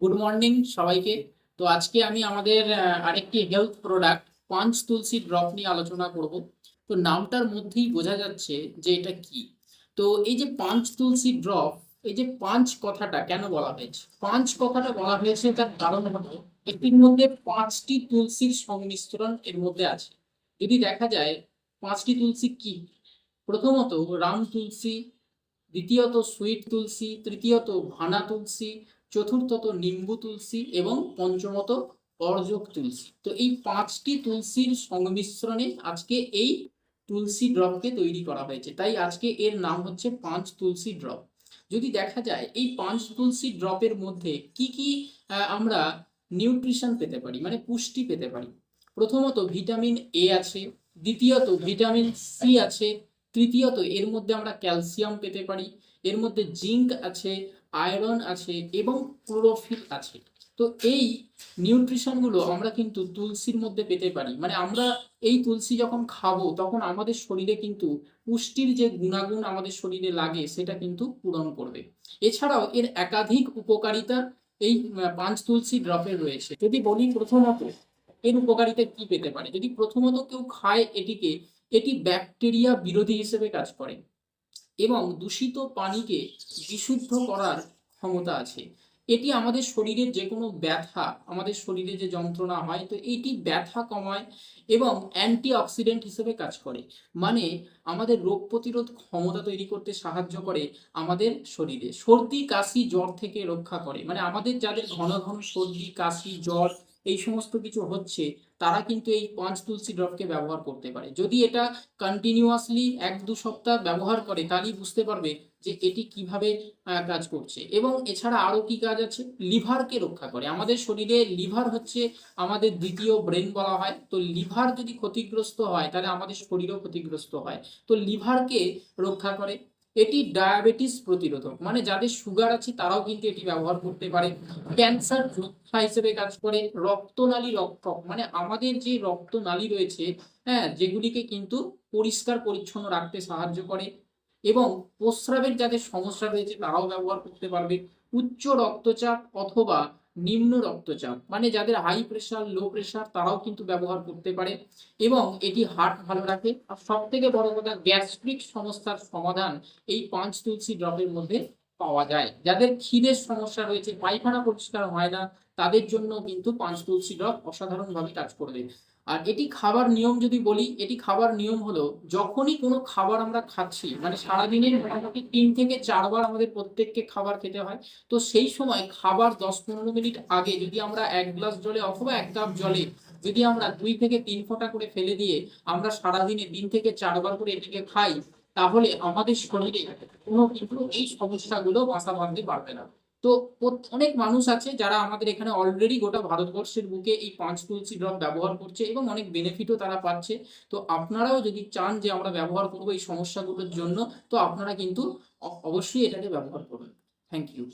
Good morning সবাইকে। তো আজকে আমি আমাদের আরেকটি হেলথ প্রোডাক্ট পাঁচ তুলসী ড্রপ নিয়ে আলোচনা করব। তো নামটার মধ্যেই বোঝা যাচ্ছে যে এটা কি। তো এই যে পাঁচ তুলসী ড্রপ, এই যে পাঁচ কথাটা কেন বলা হয়েছে, পাঁচ কথাটা বলা হয়েছে তার কারণ হলো এটির মধ্যে পাঁচটি তুলসীর সংমিশ্রণ এর মধ্যে আছে। যদি দেখা যায় পাঁচটি তুলসী কি, প্রথমত রাম তুলসী, দ্বিতীয়ত সুইট তুলসী, তৃতীয়ত ভানা তুলসী, চতুর্থত নিম্বু তুলসী এবং পঞ্চমত অর্জক তুলসী। তো এই পাঁচটি তুলসীর সংমিশ্রণে আজকে এই তুলসী ড্রপকে তৈরি করা হয়েছে, তাই আজকে এর নাম হচ্ছে পাঁচ তুলসী ড্রপ। যদি দেখা যায় এই পাঁচ তুলসী ড্রপের মধ্যে কি কি আমরা নিউট্রিশন পেতে পারি, মানে পুষ্টি পেতে পারি। প্রথমত ভিটামিন এ আছে, দ্বিতীয়ত ভিটামিন সি আছে, তৃতীয়ত এর মধ্যে আমরা ক্যালসিয়াম পেতে পারি, এর মধ্যে জিঙ্ক আছে, আয়রন আছে এবং ক্লোরোফিল আছে। তো এই নিউট্রিশনগুলো আমরা কিন্তু তুলসীর মধ্যে পেতে পারি, মানে আমরা এই তুলসী যখন খাবো তখন আমাদের শরীরে কিন্তু পুষ্টির যে গুণাগুণ আমাদের শরীরে লাগে সেটা কিন্তু পূরণ করবে। এছাড়াও এর একাধিক উপকারিতা এই পাঁচ তুলসী ড্রপের রয়েছে। যদি বলি প্রথমত এর উপকারিতা কি পেতে পারে, যদি প্রথমত কেউ খায় এটিকে, এটি ব্যাকটেরিয়া বিরোধী হিসেবে কাজ করে এবং দূষিত পানিকে বিশুদ্ধ করার ক্ষমতা আছে। এটি আমাদের শরীরের যে কোনো ব্যথা, আমাদের শরীরে যে যন্ত্রণা হয়, তো এটি ব্যথা কমায় এবং অ্যান্টি অক্সিডেন্ট হিসেবে কাজ করে, মানে আমাদের রোগ প্রতিরোধ ক্ষমতা তৈরি করতে সাহায্য করে। আমাদের শরীরে সর্দি কাশি জ্বর থেকে রক্ষা করে, মানে আমাদের যাদের ঘন ঘন সর্দি কাশি জ্বর এই সমস্ত কিছু হচ্ছে তারা কিন্তু এই পাঁচ তুলসী ড্রপকে ব্যবহার করতে পারে। যদি এটা কন্টিনিউয়াসলি 1-2 সপ্তাহ ব্যবহার করে তাহলেই বুঝতে পারবে যে এটি কিভাবে কাজ করছে। এবং এছাড়া আরো কি কাজ আছে, লিভারকে রক্ষা করে। আমাদের শরীরে লিভার হচ্ছে আমাদের দ্বিতীয় ব্রেন বলা হয়। তো লিভার যদি ক্ষতিগ্রস্ত হয় তাহলে আমাদের শরীরও ক্ষতিগ্রস্ত হয়। তো লিভারকে রক্ষা করে। এটি ডায়াবেটিস প্রতিরোধক, মানে যাদের সুগার আছে তারাও কিন্তু এটি ব্যবহার করতে পারে। ক্যান্সার যোদ্ধা হিসেবে কাজ করে। রক্তনালী রক্ষক, মানে আমাদের যে রক্তনালী রয়েছে, হ্যাঁ, যেগুলিকে কিন্তু পরিষ্কার পরিচ্ছন্ন রাখতে সাহায্য করে। এবং প্রস্রাবের যাদের সমস্যা রয়েছে তারাও ব্যবহার করতে পারবে। উচ্চ রক্তচাপ অথবা নিম্ন রক্তচাপ, মানে যাদের হাই প্রেশার লো প্রেশার তারাও কিন্তু ব্যবহার করতে পারে। এবং এটি হার্ট ভালো রাখে। আর সব থেকে বড় কথা, গ্যাস্ট্রিক সমস্যার সমাধান এই পাঁচ তুলসী ড্রপের মধ্যে পাওয়া যায়। যাদের খিদের সমস্যা রয়েছে, পায়খানা পরিষ্কার হয় না, তাদের জন্য কিন্তু পাঁচ তুলসী ড্রপ অসাধারণভাবে কাজ করবে। আর এটি খাবার নিয়ম যদি বলি, এটি খাবার নিয়ম হলো যখনই কোনো খাবার আমরা খাচ্ছি, মানে সারাদিনের মোটামুটি 3 থেকে 4 বার আমাদের প্রত্যেককে খাবার খেতে হয়। তো সেই সময় খাবার 10-15 মিনিট আগে যদি আমরা 1 গ্লাস জলে অথবা 1 কাপ জলে যদি আমরা 2 থেকে 3 ফোঁটা করে ফেলে দিয়ে আমরা সারাদিনে 3 থেকে 4 বার করে এটিকে খাই, তাহলে আমাদের শরীরে কোনো কিন্তু এই সমস্যাগুলো বাসা বাঁধতে পারবে না। তো অনেক মানুষ আছে যারা আমাদের এখানে অলরেডি গোটা ভারতবর্ষের বুকে এই পাঁচ তুলসী ড্রপ ব্যবহার করছে এবং অনেক বেনিফিটও তারা পাচ্ছে। তো আপনারাও যদি চান যে আমরা ব্যবহার করবো এই সমস্যাগুলোর জন্য, তো আপনারা কিন্তু অবশ্যই এটাকে ব্যবহার করুন। Thank you.